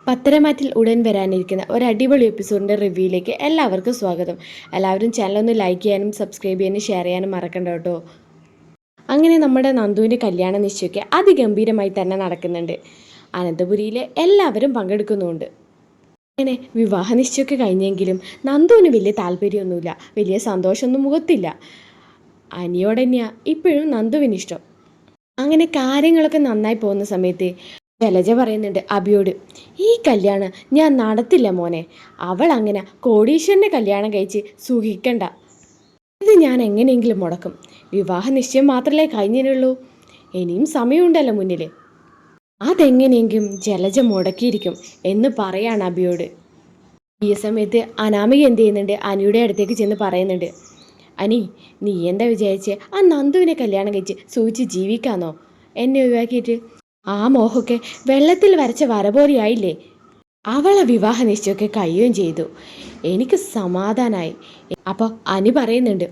പത്തരമാറ്റിൽ ഉടൻ വരാനിരിക്കുന്ന ഒരു അടിപൊളി എപ്പിസോഡിൻ്റെ റിവ്യൂയിലേക്ക് എല്ലാവർക്കും സ്വാഗതം. എല്ലാവരും ചാനലൊന്ന് ലൈക്ക് ചെയ്യാനും സബ്സ്ക്രൈബ് ചെയ്യാനും ഷെയർ ചെയ്യാനും മറക്കണ്ട കേട്ടോ. അങ്ങനെ നമ്മുടെ നന്ദുവിൻ്റെ കല്യാണ നിശ്ചയമൊക്കെ അതിഗംഭീരമായി തന്നെ നടക്കുന്നുണ്ട്. അനന്തപുരിയിലെ എല്ലാവരും പങ്കെടുക്കുന്നുമുണ്ട്. അങ്ങനെ വിവാഹ നിശ്ചയമൊക്കെ കഴിഞ്ഞെങ്കിലും നന്ദുവിന് വലിയ താല്പര്യമൊന്നുമില്ല, വലിയ സന്തോഷമൊന്നും മുഖത്തില്ല. അനിയോട് തന്നെയാണ് ഇപ്പോഴും നന്ദുവിനിഷ്ടം. അങ്ങനെ കാര്യങ്ങളൊക്കെ നന്നായി പോകുന്ന സമയത്ത് ജലജ പറയുന്നുണ്ട് അബിയോട്, ഈ കല്യാണം ഞാൻ നടത്തില്ല മോനെ. അവൾ അങ്ങനെ കോടീശ്വരനെ കല്യാണം കഴിച്ച് സുഖിക്കണ്ട. ഇത് ഞാൻ എങ്ങനെയെങ്കിലും മുടക്കും. വിവാഹ നിശ്ചയം മാത്രമല്ലേ കഴിഞ്ഞിട്ടുള്ളൂ, ഇനിയും സമയമുണ്ടല്ലോ മുന്നിൽ. അതെങ്ങനെയെങ്കിലും ജലജ മുടക്കിയിരിക്കും എന്ന് പറയാണ് അബിയോട്. ഈ സമയത്ത് അനാമിക എന്ത് ചെയ്യുന്നുണ്ട്, അനിയുടെ അടുത്തേക്ക് ചെന്ന് പറയുന്നുണ്ട്, അനി നീ എന്താ വിചാരിച്ച് ആ നന്ദുവിനെ കല്യാണം കഴിച്ച് സൂചിച്ച് ജീവിക്കാന്നോ? എന്നെ ഒഴിവാക്കിയിട്ട് ആ മോഹമൊക്കെ വെള്ളത്തിൽ വരച്ച വര പോലെയായില്ലേ. അവളെ വിവാഹ നിശ്ചയമൊക്കെ കഴിയുകയും ചെയ്തു. എനിക്ക് സമാധാനമായി. അപ്പോൾ അനി പറയുന്നുണ്ട്,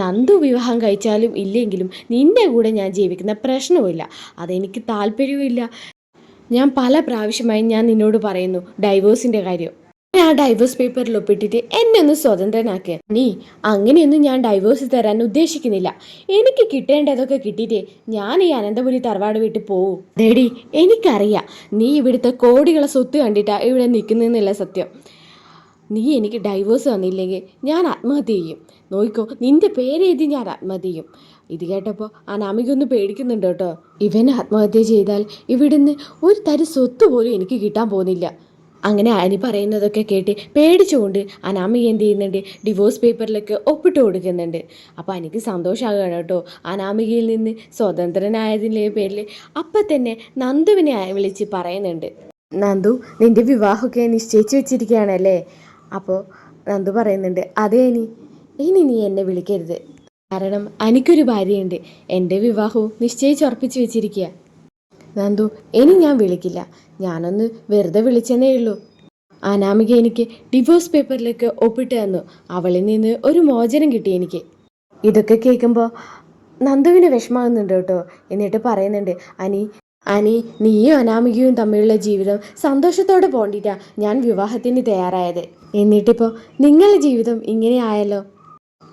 നന്ദു വിവാഹം കഴിച്ചാലും ഇല്ലെങ്കിലും നിൻ്റെ കൂടെ ഞാൻ ജീവിക്കുന്ന പ്രശ്നവുമില്ല, അതെനിക്ക് താല്പര്യവുമില്ല. ഞാൻ പല പ്രാവശ്യമായി ഞാൻ നിന്നോട് പറയുന്നു ഡൈവോഴ്സിൻ്റെ കാര്യം. ആ ഡൈവോഴ്സ് പേപ്പറിൽ ഒപ്പിട്ടിട്ട് എന്നെ ഒന്ന് സ്വതന്ത്രനാക്കുക. നീ അങ്ങനെയൊന്നും ഞാൻ ഡൈവോഴ്സ് തരാൻ ഉദ്ദേശിക്കുന്നില്ല. എനിക്ക് കിട്ടേണ്ടതൊക്കെ കിട്ടിയിട്ടേ ഞാൻ ഈ അനന്തപുരി തറവാട് വിട്ട് പോവൂ. ഡേഡി, എനിക്കറിയാം നീ ഇവിടുത്തെ കോടികളെ സ്വത്ത് കണ്ടിട്ടാ ഇവിടെ നിൽക്കുന്നതെന്നുള്ള സത്യം. നീ എനിക്ക് ഡൈവോഴ്സ് തന്നില്ലെങ്കിൽ ഞാൻ ആത്മഹത്യ ചെയ്യും. നോക്കിക്കോ, നിന്റെ പേരെഴുതി ഞാൻ ആത്മഹത്യ ചെയ്യും. ഇത് കേട്ടപ്പോൾ അനാമികൊന്ന് പേടിക്കുന്നുണ്ട് കേട്ടോ. ഇവൻ ആത്മഹത്യ ചെയ്താൽ ഇവിടുന്ന് ഒരു തരി സ്വത്ത് പോലും എനിക്ക് കിട്ടാൻ പോകുന്നില്ല. അങ്ങനെ അനി പറയുന്നതൊക്കെ കേട്ട് പേടിച്ചുകൊണ്ട് അനാമിക എന്ത് ചെയ്യുന്നുണ്ട്, ഡിവോഴ്സ് പേപ്പറിലൊക്കെ ഒപ്പിട്ട് കൊടുക്കുന്നുണ്ട്. അപ്പോൾ എനിക്ക് സന്തോഷമാകുകയാണ് കേട്ടോ. അനാമികയിൽ നിന്ന് സ്വതന്ത്രനായതിൻ്റെ പേരിൽ അപ്പം തന്നെ നന്ദുവിനെ വിളിച്ച് പറയുന്നുണ്ട്, നന്ദു നിൻ്റെ വിവാഹമൊക്കെ നിശ്ചയിച്ച് വെച്ചിരിക്കുകയാണല്ലേ? അപ്പോൾ നന്ദു പറയുന്നുണ്ട്, അതേ ഇനി നീ എന്നെ വിളിക്കരുത്. കാരണം എനിക്കൊരു ഭാര്യയുണ്ട്, എൻ്റെ വിവാഹവും നിശ്ചയിച്ചുറപ്പിച്ച് വെച്ചിരിക്കുക. നന്ദു ഇനി ഞാൻ വിളിക്കില്ല, ഞാനൊന്ന് വെറുതെ വിളിച്ചെന്നേ ഉള്ളൂ. അനാമിക എനിക്ക് ഡിവോഴ്സ് പേപ്പറിലേക്ക് ഒപ്പിട്ട് തന്നു, അവളിൽ നിന്ന് ഒരു മോചനം കിട്ടി എനിക്ക്. ഇതൊക്കെ കേൾക്കുമ്പോൾ നന്ദുവിന് വിഷമാകുന്നുണ്ട് കേട്ടോ. എന്നിട്ട് പറയുന്നുണ്ട്, അനി നീയും അനാമികയും തമ്മിലുള്ള ജീവിതം സന്തോഷത്തോടെ പോണ്ടിട്ടാ ഞാൻ വിവാഹത്തിന് തയ്യാറായത്. എന്നിട്ടിപ്പോൾ നിങ്ങളുടെ ജീവിതം ഇങ്ങനെ ആയല്ലോ.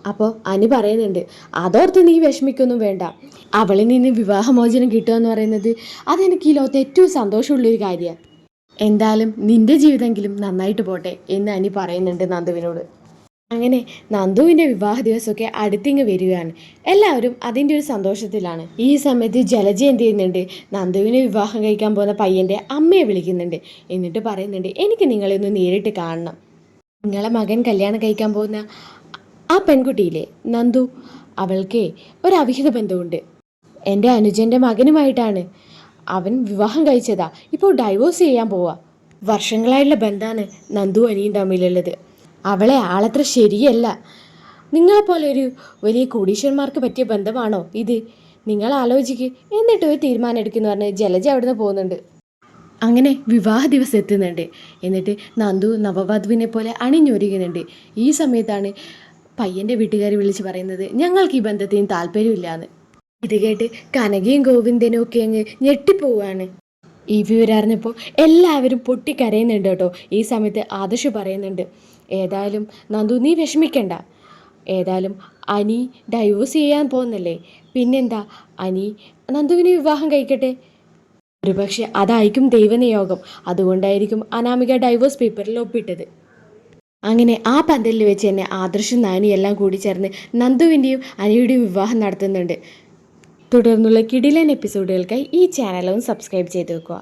അപ്പോൾ അനി പറയുന്നുണ്ട്, അതോർത്ത് നീ വിഷമിക്കൊന്നും വേണ്ട. അവളിൽ നിന്ന് വിവാഹമോചനം കിട്ടുക എന്ന് പറയുന്നത് അതെനിക്ക് ഈ ലോകത്ത് ഏറ്റവും സന്തോഷമുള്ളൊരു കാര്യമാണ്. എന്തായാലും നിന്റെ ജീവിതമെങ്കിലും നന്നായിട്ട് പോട്ടെ എന്ന് അനി പറയുന്നുണ്ട് നന്ദുവിനോട്. അങ്ങനെ നന്ദുവിൻ്റെ വിവാഹ ദിവസമൊക്കെ അടുത്തിങ്ങ് വരികയാണ്. എല്ലാവരും അതിൻ്റെ ഒരു സന്തോഷത്തിലാണ്. ഈ സമയത്ത് ജലജ എന്ത് ചെയ്യുന്നുണ്ട്, നന്ദുവിനെ വിവാഹം കഴിക്കാൻ പോകുന്ന പയ്യൻ്റെ അമ്മയെ വിളിക്കുന്നുണ്ട്. എന്നിട്ട് പറയുന്നുണ്ട്, എനിക്ക് നിങ്ങളെ ഒന്ന് നേരിട്ട് കാണണം. നിങ്ങളെ മകൻ കല്യാണം കഴിക്കാൻ പോകുന്ന ആ പെൺകുട്ടിയില്ലേ നന്ദു, അവൾക്ക് ഒരു അവിഹിത ബന്ധമുണ്ട്. എൻ്റെ അനുജൻ്റെ മകനുമായിട്ടാണ് അവൻ വിവാഹം കഴിച്ചതാ. ഇപ്പോൾ ഡൈവോഴ്സ് ചെയ്യാൻ പോവാ. വർഷങ്ങളായിട്ടുള്ള ബന്ധമാണ് നന്ദു അനിയും തമ്മിലുള്ളത്. അവളെ ആളത്ര ശരിയല്ല. നിങ്ങളെപ്പോലെ ഒരു വലിയ കോടീശ്വരന്മാർക്ക് പറ്റിയ ബന്ധമാണോ ഇത്? നിങ്ങൾ ആലോചിക്ക്. എന്നിട്ട് ഒരു തീരുമാനം എടുക്കുന്നു പറഞ്ഞ് ജലജ അവിടുന്ന് പോകുന്നുണ്ട്. അങ്ങനെ വിവാഹ ദിവസം എത്തുന്നുണ്ട്. എന്നിട്ട് നന്ദു നവവധുവിനെ പോലെ അണിഞ്ഞൊരുങ്ങുന്നുണ്ട്. ഈ സമയത്താണ് പയ്യൻ്റെ വീട്ടുകാർ വിളിച്ച് പറയുന്നത്, ഞങ്ങൾക്ക് ഈ ബന്ധത്തിന് താല്പര്യമില്ലാന്ന്. ഇത് കേട്ട് കനകയും ഗോവിന്ദനും ഒക്കെ അങ്ങ് ഞെട്ടിപ്പോവുകയാണ്. ഈ വിവരം അറിഞ്ഞപ്പോൾ എല്ലാവരും പൊട്ടിക്കരയുന്നുണ്ട് കേട്ടോ. ഈ സമയത്ത് ആദർശ് പറയുന്നുണ്ട്, ഏതായാലും നന്ദു നീ വിഷമിക്കണ്ട. ഏതായാലും അനി ഡൈവോഴ്സ് ചെയ്യാൻ പോകുന്നല്ലേ, പിന്നെന്താ, അനി നന്ദുവിന് വിവാഹം കഴിക്കട്ടെ. ഒരുപക്ഷെ അതായിരിക്കും ദൈവനിയോഗം. അതുകൊണ്ടായിരിക്കും അനാമിക ഡൈവോഴ്സ് പേപ്പറിൽ ഒപ്പിട്ടത്. അങ്ങനെ ആ പന്തലിൽ വെച്ച് തന്നെ ആദർശും നാനിയും എല്ലാം കൂടി ചേർന്ന് നന്ദുവിൻ്റെയും അനിയുടെയും വിവാഹം നടത്തുന്നുണ്ട്. തുടർന്നുള്ള കിടിലൻ എപ്പിസോഡുകൾക്കായി ഈ ചാനലൊന്ന് സബ്സ്ക്രൈബ് ചെയ്ത് വെക്കുക.